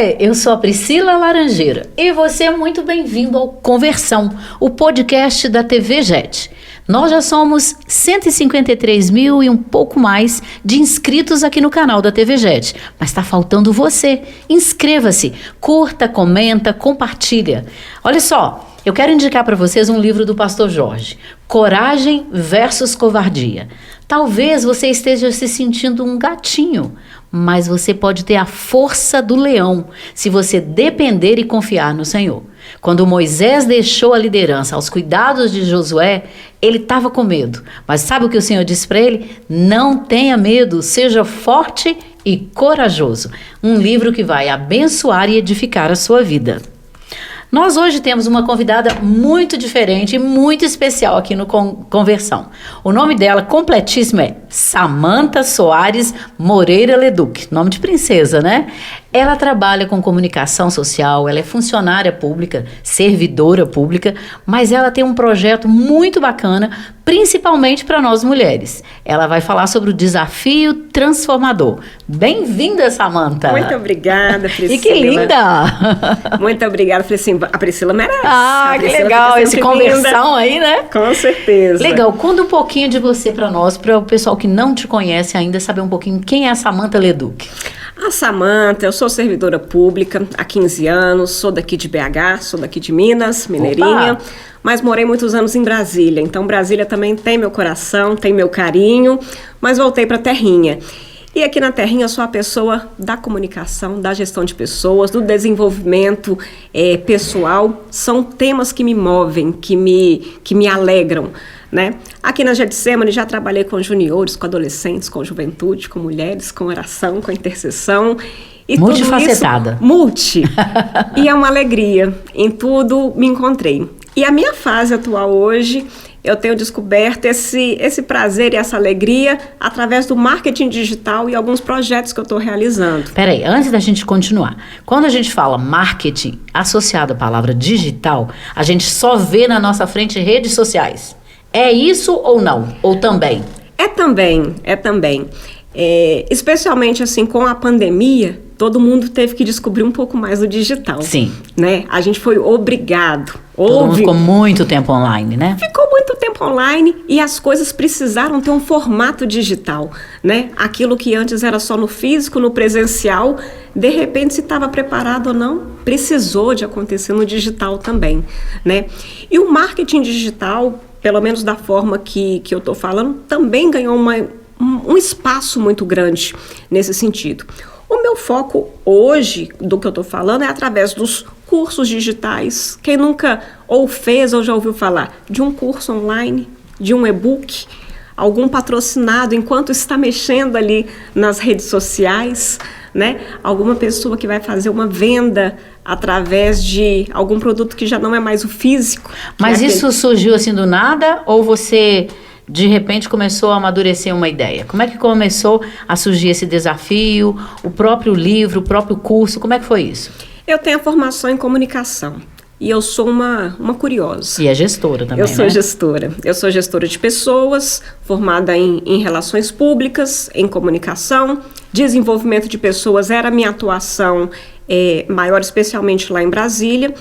você? Eu sou a Priscila Laranjeira e você é muito bem-vindo ao Conversão, o podcast da TV JET. Nós já somos 153 mil e um pouco mais de inscritos aqui no canal da TV JET, mas está faltando você. Inscreva-se, curta, comenta, compartilha. Olha só, eu quero indicar para vocês um livro do Pastor Jorge, Coragem versus Covardia. Talvez você esteja se sentindo um gatinho, mas você pode ter a força do leão se você depender e confiar no Senhor. Quando Moisés deixou a liderança aos cuidados de Josué, ele estava com medo. Mas sabe o que o Senhor disse para ele? Não tenha medo, seja forte e corajoso. Um livro que vai abençoar e edificar a sua vida. Nós hoje temos uma convidada muito diferente e muito especial aqui no Conversão. O nome dela completíssimo é Samantha Soares Moreira Leduc, nome de princesa, né? Ela trabalha com comunicação social, ela é funcionária pública, servidora pública, mas ela tem um projeto muito bacana, principalmente para nós mulheres. Ela vai falar sobre o desafio transformador. Bem-vinda, Samantha! Muito obrigada, Priscila. E que linda! Muito obrigada, Priscila. A Priscila merece. Ah, que legal, esse Conversão aí, né? Com certeza. Legal, conta um pouquinho de você para nós, para o pessoal que não te conhece ainda saber um pouquinho quem é a Samantha Leduc. A Samantha, eu sou servidora pública há 15 anos, sou daqui de BH, sou daqui de Minas, mineirinha, mas morei muitos anos em Brasília, então Brasília também tem meu coração, tem meu carinho, mas voltei para a terrinha. E aqui na terrinha eu sou a pessoa da comunicação, da gestão de pessoas, do desenvolvimento pessoal, são temas que me movem, que me alegram, né? Aqui na Getsemane já trabalhei com juniores, com adolescentes, com juventude, com mulheres, com oração, com intercessão. E multifacetada. Tudo isso, e é uma alegria, em tudo me encontrei. E a minha fase atual hoje, eu tenho descoberto esse prazer e essa alegria através do marketing digital e alguns projetos que eu estou realizando. Peraí, antes da gente continuar, quando a gente fala marketing associado à palavra digital, a gente só vê na nossa frente redes sociais. É isso ou não? Ou também? É também. Especialmente assim com a pandemia, todo mundo teve que descobrir um pouco mais do digital. Sim. Né? A gente foi obrigado. Todo mundo ficou muito tempo online, né? Ficou muito tempo online e as coisas precisaram ter um formato digital, né? Aquilo que antes era só no físico, no presencial, de repente, se estava preparado ou não, precisou de acontecer no digital também, né? E o marketing digital, pelo menos da forma que eu estou falando, também ganhou um espaço muito grande nesse sentido. O meu foco hoje, do que eu estou falando, é através dos cursos digitais. Quem nunca ou fez ou já ouviu falar de um curso online, de um e-book, algum patrocinado enquanto está mexendo ali nas redes sociais, né? Alguma pessoa que vai fazer uma venda através de algum produto que já não é mais o físico. Mas isso surgiu assim do nada ou você de repente começou a amadurecer uma ideia? Como é que começou a surgir esse desafio, o próprio livro, o próprio curso, como é que foi isso? Eu tenho a formação em comunicação e eu sou uma curiosa. E é gestora também, Eu sou gestora de pessoas, formada em relações públicas, em comunicação, desenvolvimento de pessoas era a minha atuação maior, especialmente lá em Brasília.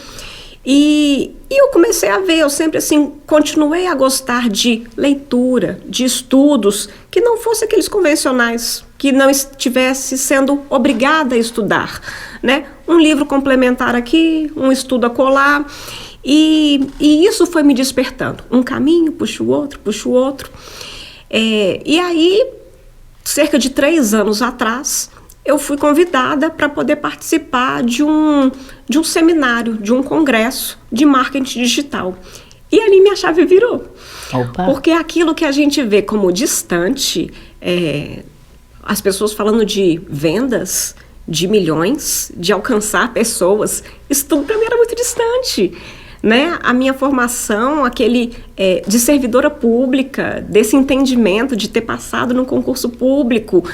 E eu comecei a ver, eu sempre assim, continuei a gostar de leitura, de estudos, que não fossem aqueles convencionais, que não estivesse sendo obrigada a estudar, né? Um livro complementar aqui, um estudo acolá, e isso foi me despertando. Um caminho, puxa o outro. E aí, cerca de 3 anos atrás, eu fui convidada para poder participar de um seminário, de um congresso de marketing digital. E ali minha chave virou. Opa. Porque aquilo que a gente vê como distante, as pessoas falando de vendas, de milhões, de alcançar pessoas, isso tudo para mim era muito distante. Né? A minha formação, de servidora pública, desse entendimento de ter passado num concurso público.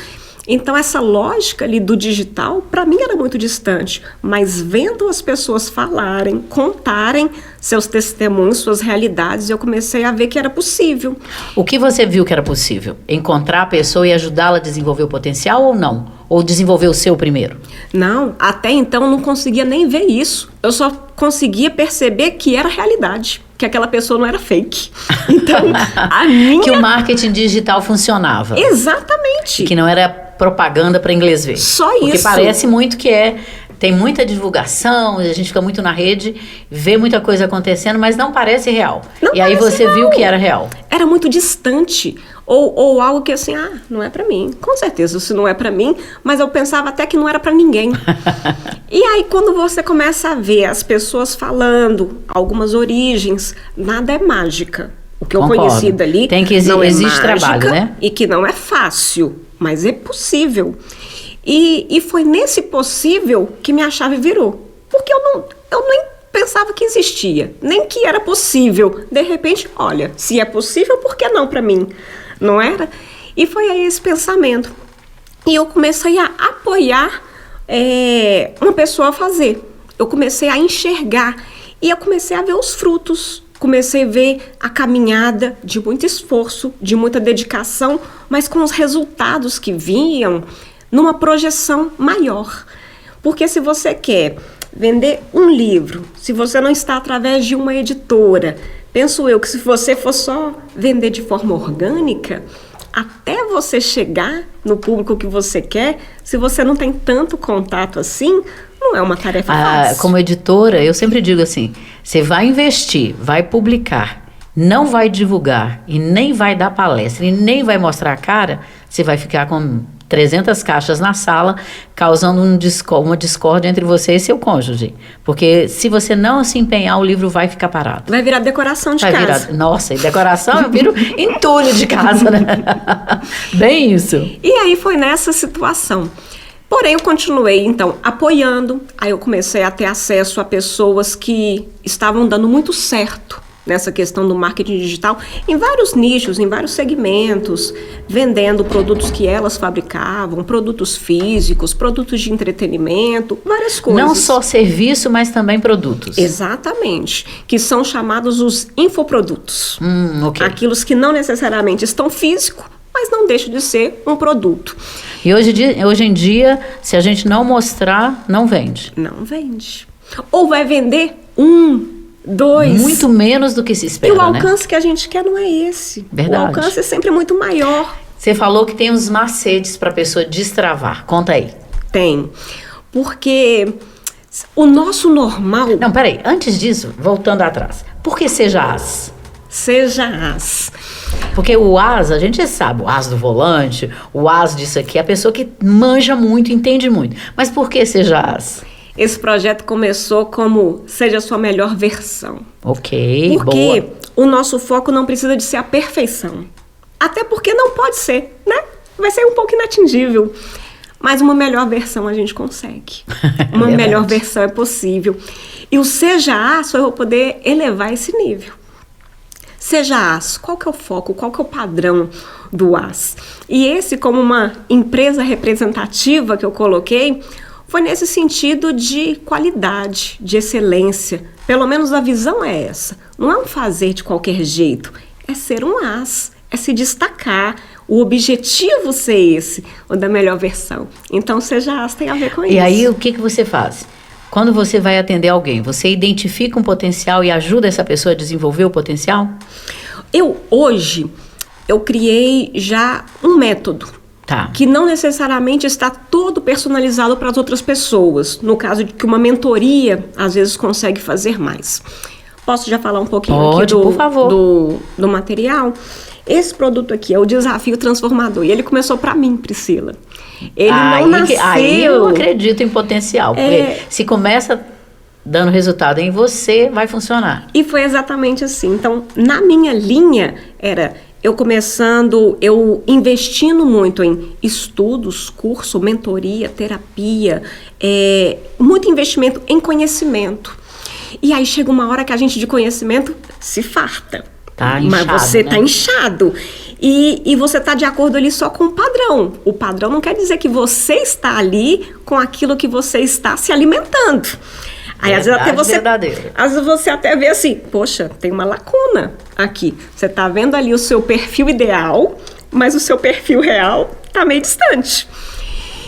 Então, essa lógica ali do digital, para mim, era muito distante. Mas vendo as pessoas falarem, contarem seus testemunhos, suas realidades, eu comecei a ver que era possível. O que você viu que era possível? Encontrar a pessoa e ajudá-la a desenvolver o potencial ou não? Ou desenvolveu o seu primeiro? Não, até então eu não conseguia nem ver isso. Eu só conseguia perceber que era realidade, que aquela pessoa não era fake. Então, a minha... Que o marketing digital funcionava. Exatamente. Que não era propaganda para inglês ver. Só Porque isso. parece muito que tem muita divulgação, a gente fica muito na rede, vê muita coisa acontecendo, mas não parece real. Não e aí parece você real. viu que era real. Era muito distante. Ou algo que assim, não é pra mim. Com certeza isso não é pra mim, mas eu pensava até que não era pra ninguém. E aí quando você começa a ver as pessoas falando algumas origens, nada é mágica. O que Concordo. eu conheci dali Tem que não é existe mágica, trabalho, né? e que não é fácil, mas é possível. E foi nesse possível que minha chave virou. Porque eu nem pensava que existia, nem que era possível. De repente, olha, se é possível, por que não para mim? Não era? E foi aí esse pensamento. E eu comecei a apoiar uma pessoa a fazer. Eu comecei a enxergar e eu comecei a ver os frutos. Comecei a ver a caminhada de muito esforço, de muita dedicação, mas com os resultados que vinham numa projeção maior. Porque se você quer vender um livro, se você não está através de uma editora, penso eu que se você for só vender de forma orgânica, até você chegar no público que você quer, se você não tem tanto contato assim, não é uma tarefa fácil. Como editora, eu sempre digo assim, você vai investir, vai publicar, não vai divulgar e nem vai dar palestra e nem vai mostrar a cara, você vai ficar com 300 caixas na sala, causando uma discórdia entre você e seu cônjuge. Porque se você não se empenhar, o livro vai ficar parado. Vai virar decoração de casa. Nossa, e decoração eu viro entulho de casa, né? Bem isso. E aí foi nessa situação. Porém, eu continuei, então, apoiando. Aí eu comecei a ter acesso a pessoas que estavam dando muito certo nessa questão do marketing digital, em vários nichos, em vários segmentos, vendendo produtos que elas fabricavam, produtos físicos, produtos de entretenimento, várias coisas. Não só serviço, mas também produtos. Exatamente, que são chamados os infoprodutos. Ok. Aqueles que não necessariamente estão físicos, mas não deixam de ser um produto. E hoje em dia, se a gente não mostrar, não vende. Não vende. Ou vai vender 2. Muito menos do que se espera, E o alcance que a gente quer não é esse. Verdade. O alcance é sempre muito maior. Você falou que tem uns macetes para a pessoa destravar. Conta aí. Tem. Porque o nosso normal... Não, peraí. Antes disso, voltando atrás. Por que seja as? Seja as. Porque o as, a gente sabe, o as do volante, o as disso aqui, é a pessoa que manja muito, entende muito. Mas por que seja as? Esse projeto começou como seja a sua melhor versão. Ok, porque boa. O nosso foco não precisa de ser a perfeição. Até porque não pode ser, né? Vai ser um pouco inatingível. Mas uma melhor versão a gente consegue. Uma melhor versão é possível. E o seja as, eu vou poder elevar esse nível. Seja as, qual que é o foco, qual que é o padrão do as? E esse, como uma empresa representativa que eu coloquei, foi nesse sentido de qualidade, de excelência. Pelo menos a visão é essa. Não é um fazer de qualquer jeito, é ser um as, é se destacar. O objetivo ser esse, o da melhor versão. Então, seja as tem a ver com isso. E aí, o que você faz? Quando você vai atender alguém, você identifica um potencial e ajuda essa pessoa a desenvolver o potencial? Hoje, eu criei já um método. Tá. Que não necessariamente está todo personalizado para as outras pessoas. No caso de que uma mentoria, às vezes, consegue fazer mais. Posso já falar um pouquinho Pode, aqui por favor. do material? Esse produto aqui é o Desafio Transformador. E ele começou para mim, Priscila. Ele não nasceu... Aí eu acredito em potencial. Porque se começa dando resultado em você, vai funcionar. E foi exatamente assim. Então, na minha linha, era... eu investindo muito em estudos, curso, mentoria, terapia, muito investimento em conhecimento. E aí chega uma hora que a gente de conhecimento se farta. Tá inchado, mas você né? tá inchado. E você tá de acordo ali só com o padrão. O padrão não quer dizer que você está ali com aquilo que você está se alimentando. Aí, às vezes você até vê assim, poxa, tem uma lacuna aqui. Você tá vendo ali o seu perfil ideal, mas o seu perfil real tá meio distante.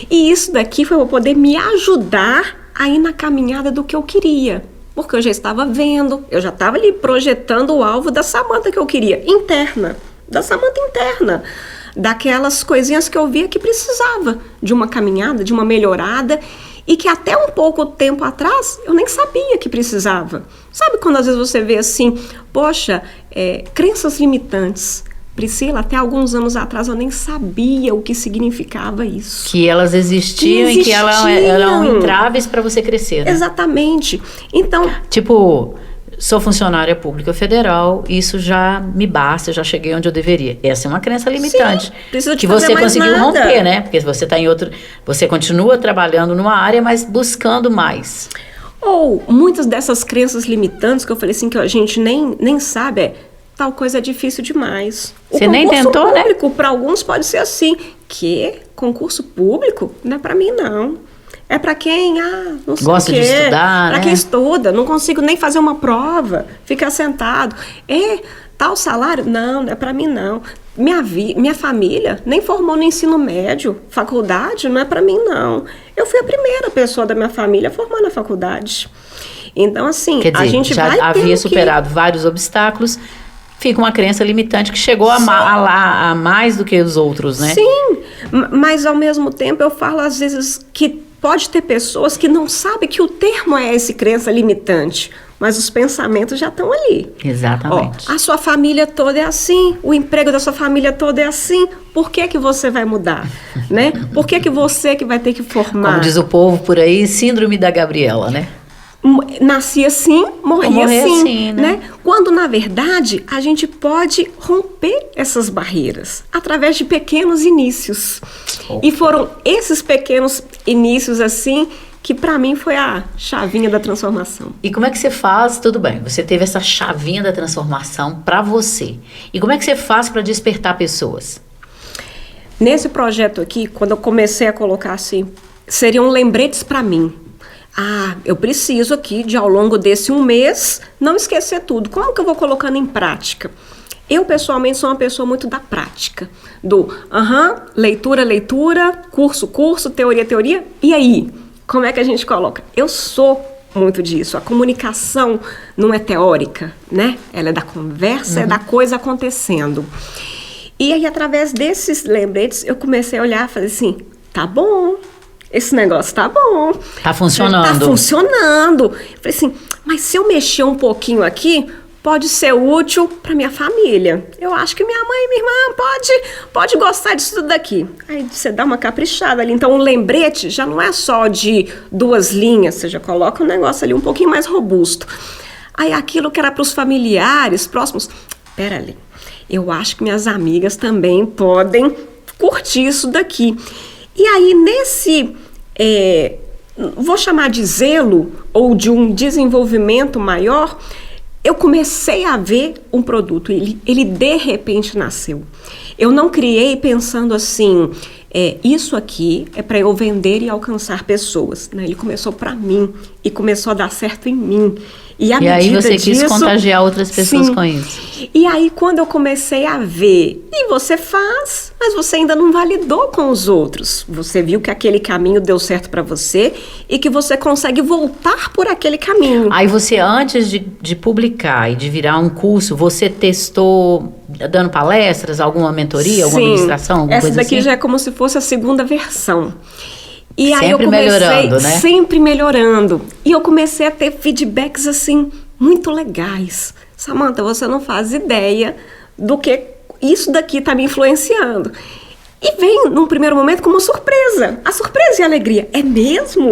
E isso daqui foi para poder me ajudar a ir na caminhada do que eu queria. Porque eu já estava vendo, eu já estava ali projetando o alvo da Samantha que eu queria, interna, da Samantha interna. Daquelas coisinhas que eu via que precisava de uma caminhada, de uma melhorada, e que até um pouco tempo atrás eu nem sabia que precisava. Sabe quando às vezes você vê assim, poxa, crenças limitantes. Priscila, até alguns anos atrás eu nem sabia o que significava isso. Que elas existiam e que elas eram entraves para você crescer, né? Exatamente. Então, tipo, sou funcionária pública federal, isso já me basta, eu já cheguei onde eu deveria. Essa é uma crença limitante. Sim, precisa de que fazer você mais conseguiu nada. romper, né? Porque você está em outro, você continua trabalhando numa área, mas buscando mais. Ou muitas dessas crenças limitantes que eu falei assim que a gente nem sabe, tal coisa é difícil demais. Você nem tentou, né? O concurso público para alguns pode ser assim, que concurso público não é para mim não. É para quem, não sei gosta o quê. de estudar, Para né? quem estuda, não consigo nem fazer uma prova, fica sentado. Tal salário? Não é para mim não. Minha família nem formou no ensino médio, faculdade não é para mim não. Eu fui a primeira pessoa da minha família a formar na faculdade. Então assim, quer dizer, a gente já vai havia superado vários obstáculos, fica uma crença limitante que chegou a mais do que os outros, né? Sim, mas ao mesmo tempo eu falo às vezes que pode ter pessoas que não sabem que o termo é esse crença limitante, mas os pensamentos já estão ali. Exatamente. A sua família toda é assim, o emprego da sua família toda é assim, por que você vai mudar? Né? Por que você que vai ter que formar? Como diz o povo por aí, síndrome da Gabriela, né? Nasci assim, morri assim, né? Quando, na verdade, a gente pode romper essas barreiras através de pequenos inícios. E foram esses pequenos inícios, assim, que para mim foi a chavinha da transformação. E como é que você faz? Tudo bem, você teve essa chavinha da transformação para você. E como é que você faz para despertar pessoas? Nesse projeto aqui, quando eu comecei a colocar assim, seriam lembretes para mim. Eu preciso aqui de, ao longo desse um mês, não esquecer tudo. Como que eu vou colocando em prática? Eu, pessoalmente, sou uma pessoa muito da prática. Leitura, curso, teoria. E aí? Como é que a gente coloca? Eu sou muito disso. A comunicação não é teórica, né? Ela é da conversa, é da coisa acontecendo. E aí, através desses lembretes, eu comecei a olhar e falei assim, tá bom. Esse negócio tá bom. Tá funcionando. Tá funcionando. Eu falei assim, mas se eu mexer um pouquinho aqui, pode ser útil para minha família. Eu acho que minha mãe e minha irmã pode gostar disso tudo daqui. Aí você dá uma caprichada ali. Então, um lembrete já não é só de 2 linhas, você já coloca um negócio ali um pouquinho mais robusto. Aí aquilo que era para os familiares próximos, pera ali, eu acho que minhas amigas também podem curtir isso daqui. E aí, nesse, vou chamar de zelo ou de um desenvolvimento maior, eu comecei a ver um produto, ele de repente nasceu. Eu não criei pensando assim, isso aqui é para eu vender e alcançar pessoas. Né? Ele começou para mim e começou a dar certo em mim. E aí você quis contagiar outras pessoas com isso. E aí quando eu comecei a ver, e você faz, mas você ainda não validou com os outros. Você viu que aquele caminho deu certo para você e que você consegue voltar por aquele caminho. Aí você, antes de publicar e de virar um curso, você testou dando palestras, alguma mentoria, alguma ministração, alguma coisa assim? Essa daqui já é como se fosse a segunda versão. E aí sempre eu comecei, melhorando, né? Sempre melhorando. E eu comecei a ter feedbacks, assim, muito legais. Samantha, você não faz ideia do que isso daqui está me influenciando. E vem, num primeiro momento, como surpresa. A surpresa e a alegria. É mesmo?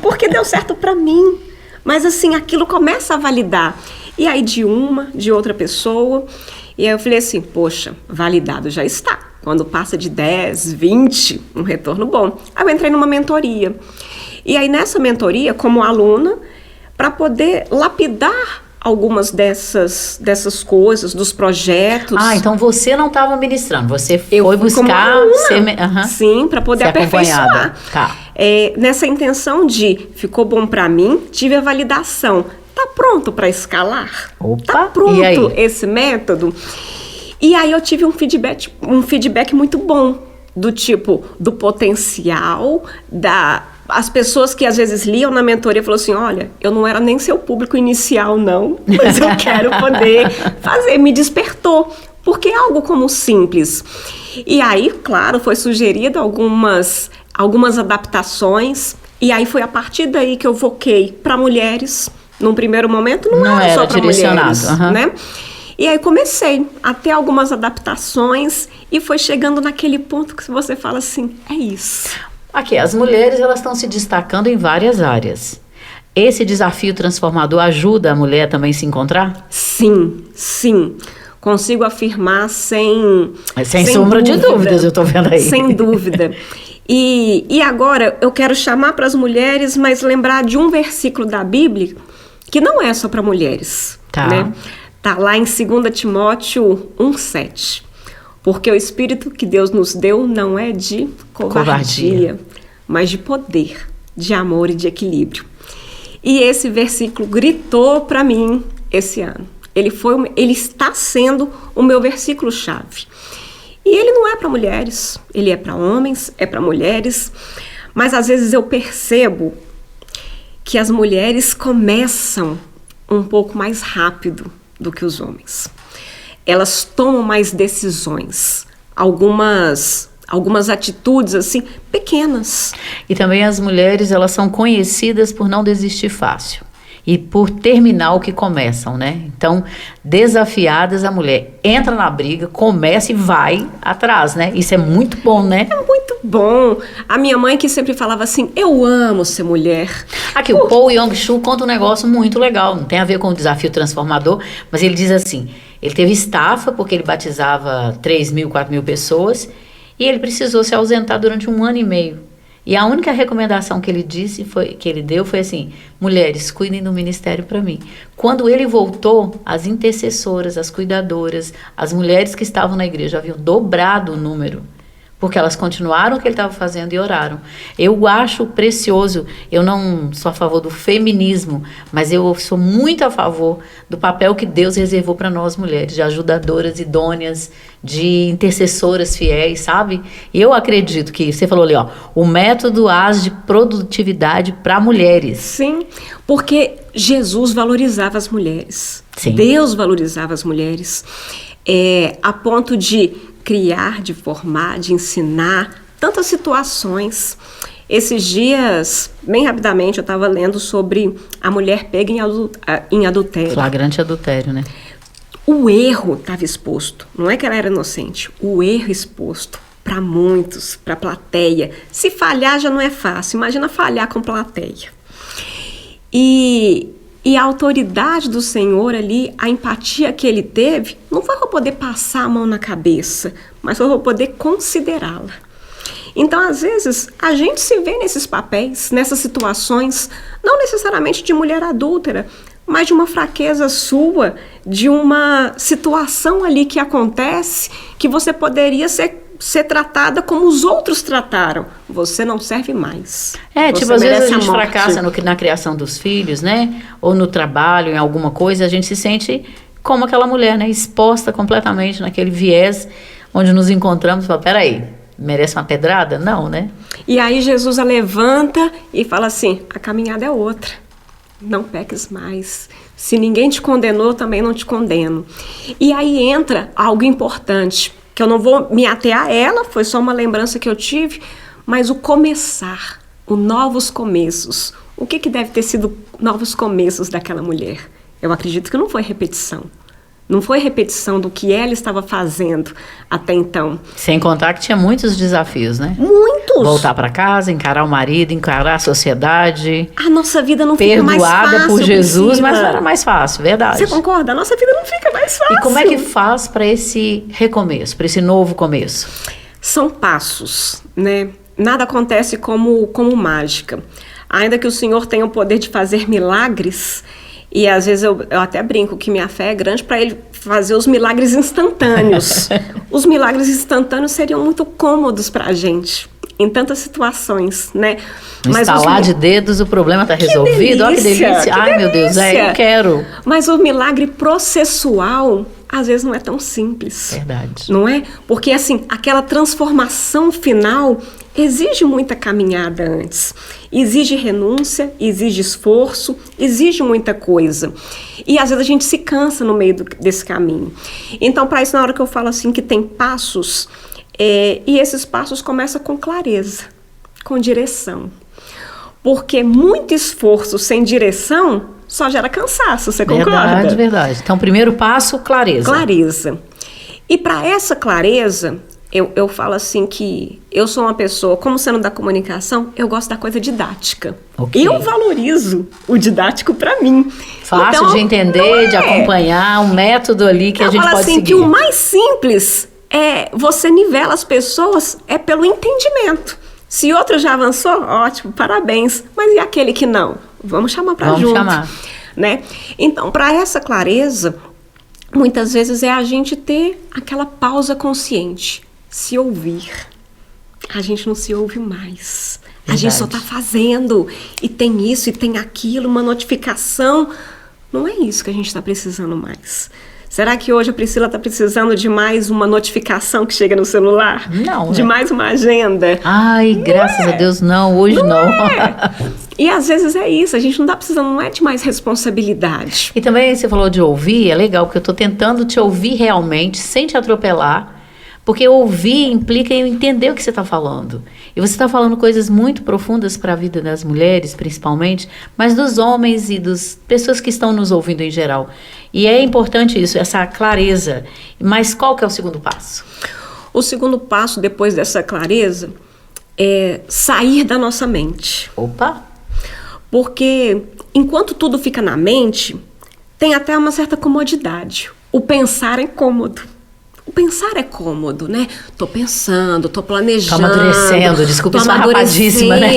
Porque deu certo para mim. Mas, assim, aquilo começa a validar. E aí, de outra pessoa. E aí eu falei assim, poxa, validado já está. Quando passa de 10, 20, um retorno bom. Aí eu entrei numa mentoria. E aí nessa mentoria, como aluna, para poder lapidar algumas dessas coisas, dos projetos. Então você não estava ministrando, você foi buscar... Sim, para poder aperfeiçoar. Tá. Nessa intenção de, ficou bom para mim, tive a validação. Tá pronto para escalar? Opa, tá pronto esse método? E aí eu tive um feedback muito bom. do tipo, do potencial, as pessoas que às vezes liam na mentoria falaram assim, olha, eu não era nem seu público inicial não, mas eu quero poder fazer, me despertou, porque é algo como simples. E aí, claro, foi sugerido algumas adaptações, e aí foi a partir daí que eu voquei para mulheres. Num primeiro momento não era só para mulheres, né? E aí comecei a ter algumas adaptações e foi chegando naquele ponto que você fala assim, é isso. Aqui, as mulheres elas estão se destacando em várias áreas. Esse desafio transformador ajuda a mulher também a se encontrar? Sim, sim. Consigo afirmar sem sombra de dúvidas, eu estou vendo aí. Sem dúvida. E agora eu quero chamar para as mulheres, mas lembrar de um versículo da Bíblia que não é só para mulheres. Tá. Né? Tá lá em 2 Timóteo 1,7. Porque o Espírito que Deus nos deu não é de covardia, mas de poder, de amor e de equilíbrio. E esse versículo gritou para mim esse ano. Ele está sendo o meu versículo-chave. E ele não é para mulheres, ele é para homens, é para mulheres. Mas às vezes eu percebo que as mulheres começam um pouco mais rápido do que os homens. Elas tomam mais decisões, algumas atitudes assim pequenas. E também as mulheres, elas são conhecidas por não desistir fácil e por terminar o que começam, né? Então, desafiadas, a mulher entra na briga, começa e vai atrás, né? Isso é muito bom, né? É muito bom. A minha mãe que sempre falava assim, eu amo ser mulher. Aqui, o Paul Yong-Soo conta um negócio muito legal, não tem a ver com o desafio transformador, mas ele diz assim, ele teve estafa porque ele batizava 3.000, 4.000 pessoas e ele precisou se ausentar durante 1 ano e meio. E a única recomendação que ele deu foi assim, mulheres, cuidem do ministério para mim. Quando ele voltou, as intercessoras, as cuidadoras, as mulheres que estavam na igreja haviam dobrado o número, porque elas continuaram o que ele estava fazendo e oraram. Eu acho precioso, eu não sou a favor do feminismo, mas eu sou muito a favor do papel que Deus reservou para nós mulheres, de ajudadoras idôneas, de intercessoras fiéis, sabe? E eu acredito que, você falou ali, ó, o método AS de produtividade para mulheres. Sim, porque Jesus valorizava as mulheres. Sim. Deus valorizava as mulheres, a ponto de criar, de formar, de ensinar, tantas situações. Esses dias, bem rapidamente, eu estava lendo sobre a mulher pega em adultério. Flagrante adultério, né? O erro estava exposto, não é que ela era inocente, o erro exposto para muitos, para a plateia. Se falhar já não é fácil, imagina falhar com plateia. E a autoridade do Senhor ali, a empatia que ele teve, não foi para poder passar a mão na cabeça, mas foi para poder considerá-la. Então, às vezes, a gente se vê nesses papéis, nessas situações, não necessariamente de mulher adúltera, mas de uma fraqueza sua, de uma situação ali que acontece, que você poderia ser tratada como os outros trataram. Você não serve mais. Tipo, às vezes a gente fracassa na criação dos filhos, né? Ou no trabalho, em alguma coisa, a gente se sente como aquela mulher, né? Exposta completamente naquele viés onde nos encontramos e fala, peraí, merece uma pedrada? Não, né? E aí Jesus a levanta e fala assim, a caminhada é outra. Não peques mais. Se ninguém te condenou, eu também não te condeno. E aí entra algo importante, que eu não vou me ater a ela, foi só uma lembrança que eu tive, mas o começar, o novos começos. O que deve ter sido novos começos daquela mulher? Eu acredito que não foi repetição. Não foi repetição do que ela estava fazendo até então. Sem contar que tinha muitos desafios, né? Muitos! Voltar para casa, encarar o marido, encarar a sociedade. A nossa vida não fica mais fácil. Perdoada por Jesus, mas não era mais fácil, verdade. Você concorda? A nossa vida não fica mais fácil. E como é que faz para esse recomeço, para esse novo começo? São passos, né? Nada acontece como mágica. Ainda que o Senhor tenha o poder de fazer milagres, e às vezes eu até brinco que minha fé é grande para Ele fazer os milagres instantâneos. Os milagres instantâneos seriam muito cômodos para a gente, em tantas situações, né? Mas estalar de dedos, o problema está resolvido. Olha que delícia. Ai, meu Deus, eu quero. Mas o milagre processual às vezes não é tão simples. Verdade. Não é? Porque, assim, aquela transformação final exige muita caminhada antes. Exige renúncia, exige esforço, exige muita coisa. E, às vezes, a gente se cansa no meio desse caminho. Então, para isso, na hora que eu falo, assim, que tem passos, e esses passos começam com clareza, com direção. Porque muito esforço sem direção só gera cansaço, você concorda? Verdade. Então, primeiro passo, clareza. Clareza. E para essa clareza, eu falo assim que eu sou uma pessoa, como sendo da comunicação, eu gosto da coisa didática. Okay. Eu valorizo o didático para mim. Fácil então, de entender, de acompanhar, um método ali que a gente pode assim, seguir. Que o mais simples você nivela as pessoas pelo entendimento. Se outro já avançou, ótimo, parabéns. Mas e aquele que não? Vamos chamar para junto. Vamos chamar. Né? Então, para essa clareza, muitas vezes é a gente ter aquela pausa consciente. Se ouvir. A gente não se ouve mais. Verdade. A gente só está fazendo. E tem isso, e tem aquilo, uma notificação. Não é isso que a gente está precisando mais. Será que hoje a Priscila está precisando de mais uma notificação que chega no celular? Não. De mais uma agenda? Ai, graças a Deus, não. Hoje não. E às vezes é isso, a gente não está precisando, não é de mais responsabilidade. E também você falou de ouvir, é legal, porque eu estou tentando te ouvir realmente, sem te atropelar. Porque ouvir implica em entender o que você está falando. E você está falando coisas muito profundas para a vida das mulheres, principalmente, mas dos homens e das pessoas que estão nos ouvindo em geral. E é importante isso, essa clareza. Mas qual que é o segundo passo? O segundo passo, depois dessa clareza, é sair da nossa mente. Opa! Porque enquanto tudo fica na mente, tem até uma certa comodidade. O pensar é cômodo. O pensar é cômodo, né? Tô pensando, tô planejando. Tô amadurecendo, desculpa, isso é rapadíssima, né?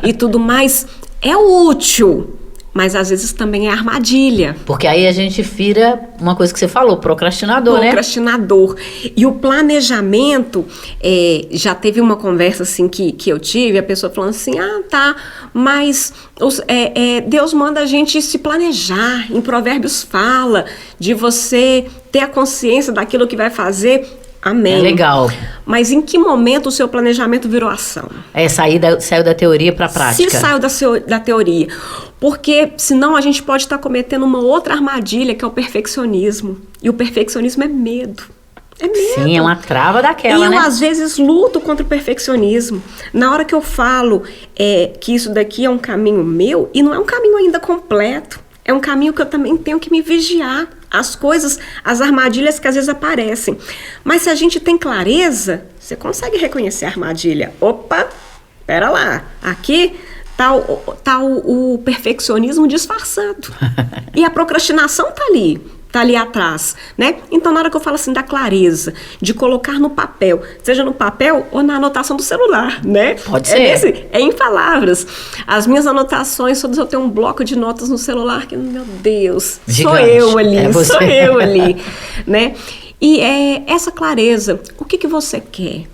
E tudo mais. É útil, mas às vezes também é armadilha. Porque aí a gente vira uma coisa que você falou, procrastinador, né? Procrastinador. E o planejamento, já teve uma conversa assim que eu tive, a pessoa falando assim, tá, mas Deus manda a gente se planejar. Em Provérbios fala de você ter a consciência daquilo que vai fazer. Amém. É legal. Mas em que momento o seu planejamento virou ação? Saiu da teoria para a prática. Se saiu da teoria. Porque senão a gente pode estar cometendo uma outra armadilha, que é o perfeccionismo. E o perfeccionismo é medo. É medo. Sim, é uma trava daquela, né? Eu, às vezes, luto contra o perfeccionismo. Na hora que eu falo que isso daqui é um caminho meu, e não é um caminho ainda completo, é um caminho que eu também tenho que me vigiar. As coisas, as armadilhas que às vezes aparecem. Mas se a gente tem clareza, você consegue reconhecer a armadilha. Opa, pera lá, aqui tá o perfeccionismo disfarçado. E a procrastinação tá ali atrás, né? Então, na hora que eu falo assim da clareza, de colocar no papel, seja no papel ou na anotação do celular, né? Pode ser. É em palavras. As minhas anotações, todas eu tenho um bloco de notas no celular, que, meu Deus, gigante. Sou eu ali, né? E essa clareza, o que você quer?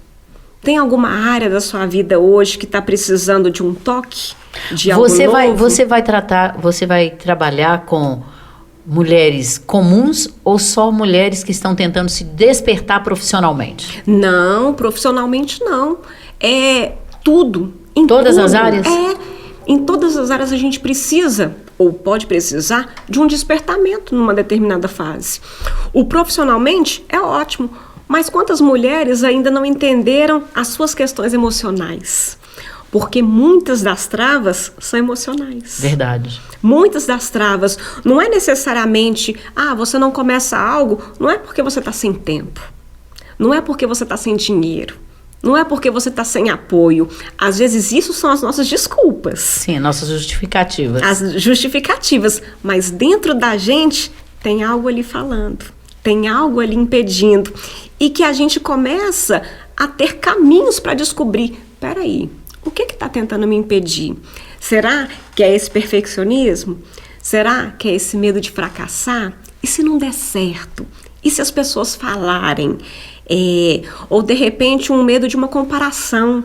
Tem alguma área da sua vida hoje que está precisando de um toque? De algo novo? Você vai trabalhar com mulheres comuns ou só mulheres que estão tentando se despertar profissionalmente? Não, profissionalmente não. É tudo. Em todas as áreas? Em todas as áreas a gente precisa, ou pode precisar, de um despertamento numa determinada fase. O profissionalmente é ótimo, mas quantas mulheres ainda não entenderam as suas questões emocionais? Porque muitas das travas são emocionais. Verdade. Muitas das travas não é necessariamente, você não começa algo, não é porque você está sem tempo, não é porque você está sem dinheiro, não é porque você está sem apoio. Às vezes isso são as nossas desculpas. Sim, nossas justificativas. As justificativas, mas dentro da gente tem algo ali falando, tem algo ali impedindo, e que a gente começa a ter caminhos para descobrir, peraí, o que está tentando me impedir? Será que é esse perfeccionismo? Será que é esse medo de fracassar? E se não der certo? E se as pessoas falarem? Ou de repente um medo de uma comparação.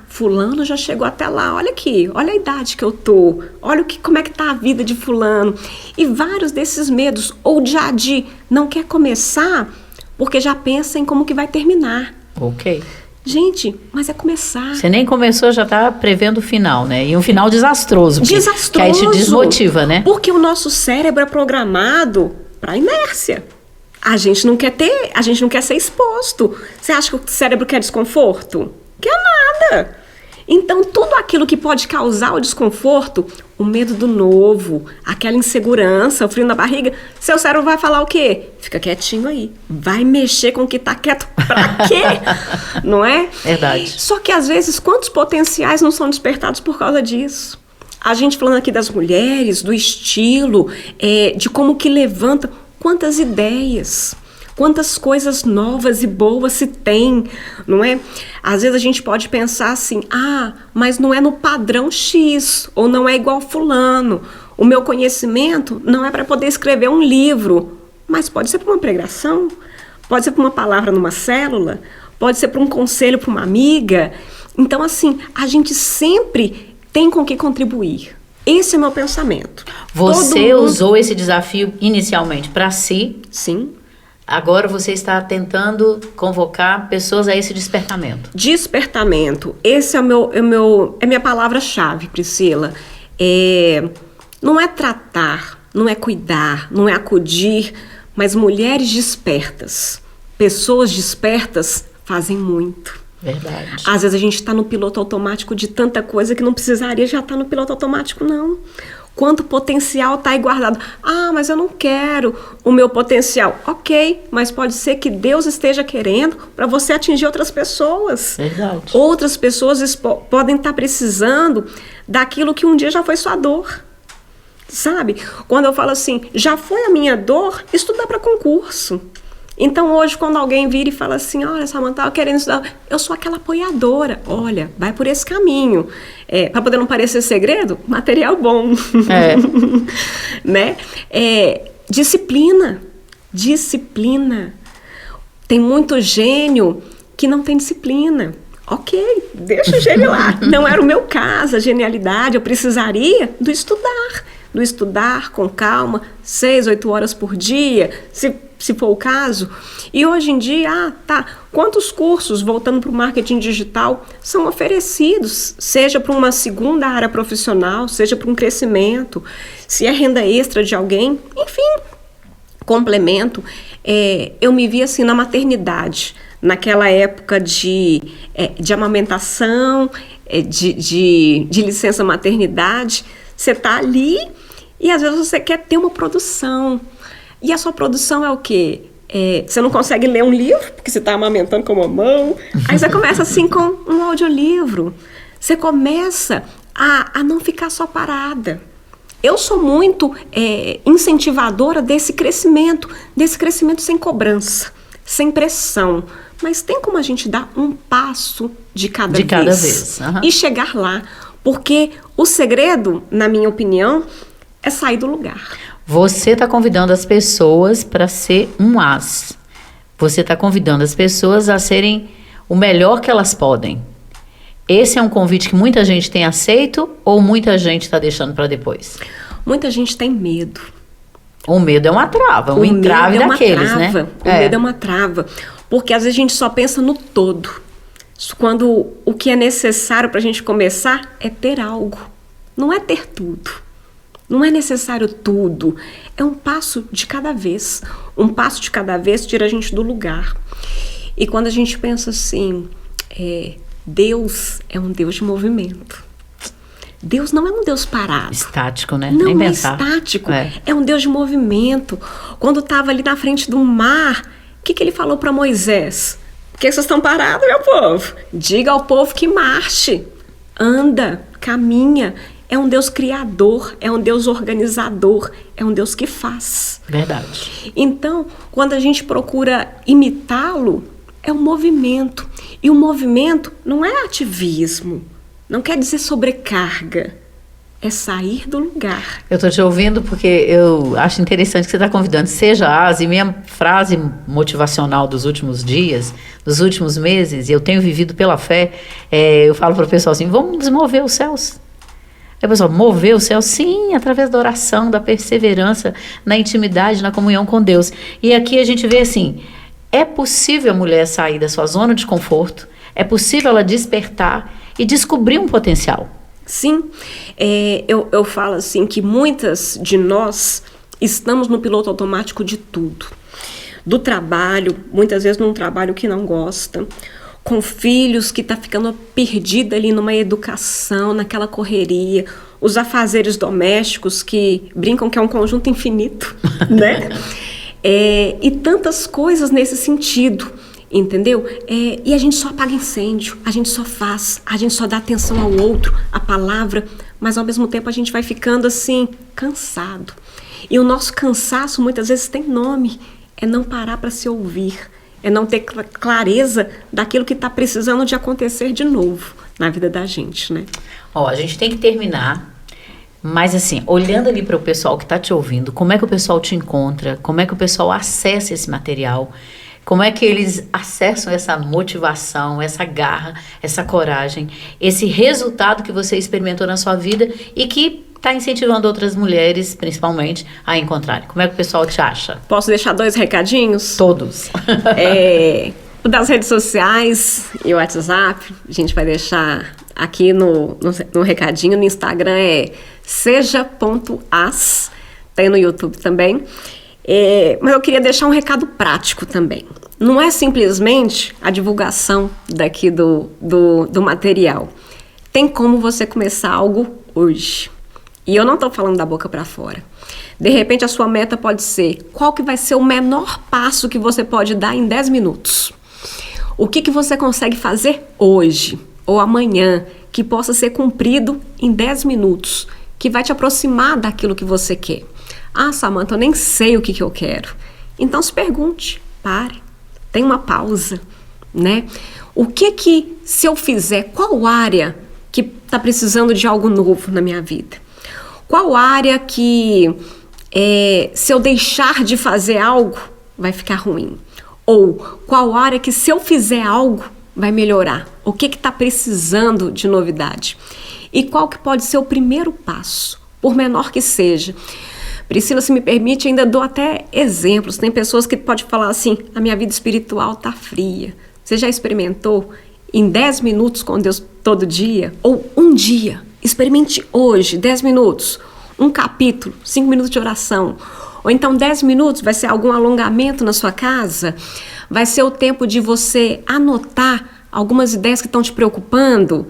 fulano já chegou até lá, olha aqui, olha a idade que eu tô, olha como é que tá a vida de fulano. E vários desses medos, ou já de não quer começar, porque já pensa em como que vai terminar. Ok. Gente, mas é começar. Você nem começou, já está prevendo o final, né? E um final desastroso. Desastroso. Que aí te desmotiva, né? Porque o nosso cérebro é programado para inércia. A gente não quer ser exposto. Você acha que o cérebro quer desconforto? Quer nada. Então, tudo aquilo que pode causar o desconforto, o medo do novo, aquela insegurança, o frio na barriga, seu cérebro vai falar o quê? Fica quietinho aí. Vai mexer com o que tá quieto pra quê? Não é? Verdade. Só que, às vezes, quantos potenciais não são despertados por causa disso? A gente falando aqui das mulheres, do estilo, de como que levanta, quantas ideias, quantas coisas novas e boas se tem, não é? Às vezes a gente pode pensar assim, mas não é no padrão X, ou não é igual fulano. O meu conhecimento não é para poder escrever um livro, mas pode ser para uma pregação, pode ser para uma palavra numa célula, pode ser para um conselho para uma amiga. Então, assim, a gente sempre tem com que contribuir. Esse é o meu pensamento. Você usou esse desafio inicialmente para si. Sim. Agora você está tentando convocar pessoas a esse despertamento. Despertamento. Esse é minha palavra-chave, Priscila. Não é tratar, não é cuidar, não é acudir, mas mulheres despertas, pessoas despertas fazem muito. Verdade. Às vezes a gente está no piloto automático de tanta coisa que não precisaria já estar no piloto automático, não. Quanto potencial está aí guardado. Mas eu não quero o meu potencial. Ok, mas pode ser que Deus esteja querendo para você atingir outras pessoas. Verdade. Outras pessoas podem estar precisando daquilo que um dia já foi sua dor. Sabe? Quando eu falo assim, já foi a minha dor estudar para concurso. Então hoje quando alguém vira e fala assim, olha, Samantha, eu querendo estudar, eu sou aquela apoiadora, olha, vai por esse caminho. Para poder não parecer segredo, material bom. Né? Disciplina. Tem muito gênio que não tem disciplina. Ok, deixa o gênio lá. Não era o meu caso, a genialidade, eu precisaria do estudar com calma, 6, 8 horas por dia, se for o caso. E hoje em dia, quantos cursos, voltando para o marketing digital, são oferecidos, seja para uma segunda área profissional, seja para um crescimento, se é renda extra de alguém, enfim, complemento. Eu me vi assim na maternidade, naquela época de amamentação, de licença maternidade. Você está ali e às vezes você quer ter uma produção. E a sua produção é o quê? Você não consegue ler um livro, porque você está amamentando com uma mão. Aí você começa assim com um audiolivro. Você começa a não ficar só parada. Eu sou muito incentivadora desse crescimento sem cobrança, sem pressão. Mas tem como a gente dar um passo de cada vez. Uhum. E chegar lá. Porque o segredo, na minha opinião, é sair do lugar. Você está convidando as pessoas para ser um as. Você está convidando as pessoas a serem o melhor que elas podem. Esse é um convite que muita gente tem aceito ou muita gente está deixando para depois? Muita gente tem medo. O medo é uma trava, um entrave daqueles, né? O medo é uma trava. Porque às vezes a gente só pensa no todo. Quando o que é necessário para a gente começar é ter algo. Não é ter tudo. Não é necessário tudo. É um passo de cada vez. Um passo de cada vez tira a gente do lugar. E quando a gente pensa assim, Deus é um Deus de movimento. Deus não é um Deus parado. Estático, né? Não Nem é pensar. Estático. É um Deus de movimento. Quando estava ali na frente do mar, o que ele falou para Moisés? Por que vocês estão parados, meu povo? Diga ao povo que marche. Anda, caminha. É um Deus criador, é um Deus organizador, é um Deus que faz. Verdade. Então, quando a gente procura imitá-lo, é um movimento. E o movimento não é ativismo, não quer dizer sobrecarga. é sair do lugar. Eu estou te ouvindo porque eu acho interessante que você está convidando. Seja as, e minha frase motivacional dos últimos dias, dos últimos meses, e eu tenho vivido pela fé, eu falo para o pessoal assim, vamos mover os céus. Aí o pessoal, mover o céu? Sim, através da oração, da perseverança, na intimidade, na comunhão com Deus. E aqui a gente vê assim, é possível a mulher sair da sua zona de conforto, é possível ela despertar e descobrir um potencial. Sim, eu falo assim que muitas de nós estamos no piloto automático de tudo. Do trabalho, muitas vezes num trabalho que não gosta, com filhos que tá ficando perdida ali numa educação, naquela correria, os afazeres domésticos que brincam que é um conjunto infinito, né? E tantas coisas nesse sentido. Entendeu? E a gente só apaga incêndio, a gente só faz, a gente só dá atenção ao outro, à palavra, mas ao mesmo tempo a gente vai ficando assim, cansado. E o nosso cansaço muitas vezes tem nome, é não parar para se ouvir, é não ter clareza daquilo que está precisando de acontecer de novo na vida da gente, né? A gente tem que terminar, mas assim, olhando ali para o pessoal que está te ouvindo, como é que o pessoal te encontra, como é que o pessoal acessa esse material, como é que eles acessam essa motivação, essa garra, essa coragem, esse resultado que você experimentou na sua vida e que está incentivando outras mulheres, principalmente, a encontrarem. Como é que o pessoal te acha? Posso deixar 2 recadinhos? Todos. Das redes sociais e o WhatsApp, a gente vai deixar aqui no recadinho. No Instagram é seja.as, tem no YouTube também. Mas eu queria deixar um recado prático também. Não é simplesmente a divulgação daqui do material. Tem como você começar algo hoje. E eu não estou falando da boca para fora. De repente a sua meta pode ser, qual que vai ser o menor passo que você pode dar em 10 minutos? O que você consegue fazer hoje ou amanhã que possa ser cumprido em 10 minutos, que vai te aproximar daquilo que você quer? Ah, Samantha, eu nem sei o que eu quero. Então se pergunte, pare, tem uma pausa, né? O que se eu fizer, qual área que está precisando de algo novo na minha vida? Qual área que, se eu deixar de fazer algo, vai ficar ruim? Ou qual área que, se eu fizer algo, vai melhorar? O que está precisando de novidade? E qual que pode ser o primeiro passo, por menor que seja? Priscila, se me permite, ainda dou até exemplos. Tem pessoas que podem falar assim, a minha vida espiritual está fria. Você já experimentou em 10 minutos com Deus todo dia? Ou um dia? Experimente hoje, 10 minutos, um capítulo, 5 minutos de oração. Ou então 10 minutos vai ser algum alongamento na sua casa, vai ser o tempo de você anotar algumas ideias que estão te preocupando.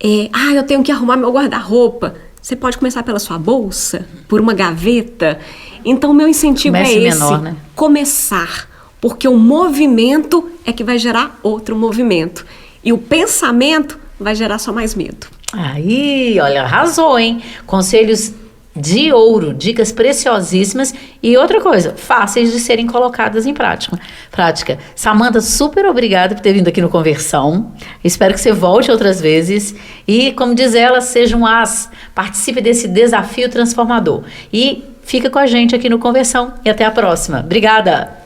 Eu tenho que arrumar meu guarda-roupa. Você pode começar pela sua bolsa, por uma gaveta. Então, meu incentivo é esse, menor, né? Começar. Porque o movimento é que vai gerar outro movimento. E o pensamento vai gerar só mais medo. Aí, olha, arrasou, hein? Conselhos de ouro, dicas preciosíssimas e outra coisa, fáceis de serem colocadas em prática. Samantha, super obrigada por ter vindo aqui no Conversão. Espero que você volte outras vezes e, como diz ela, seja um as, participe desse desafio transformador. E fica com a gente aqui no Conversão e até a próxima. Obrigada!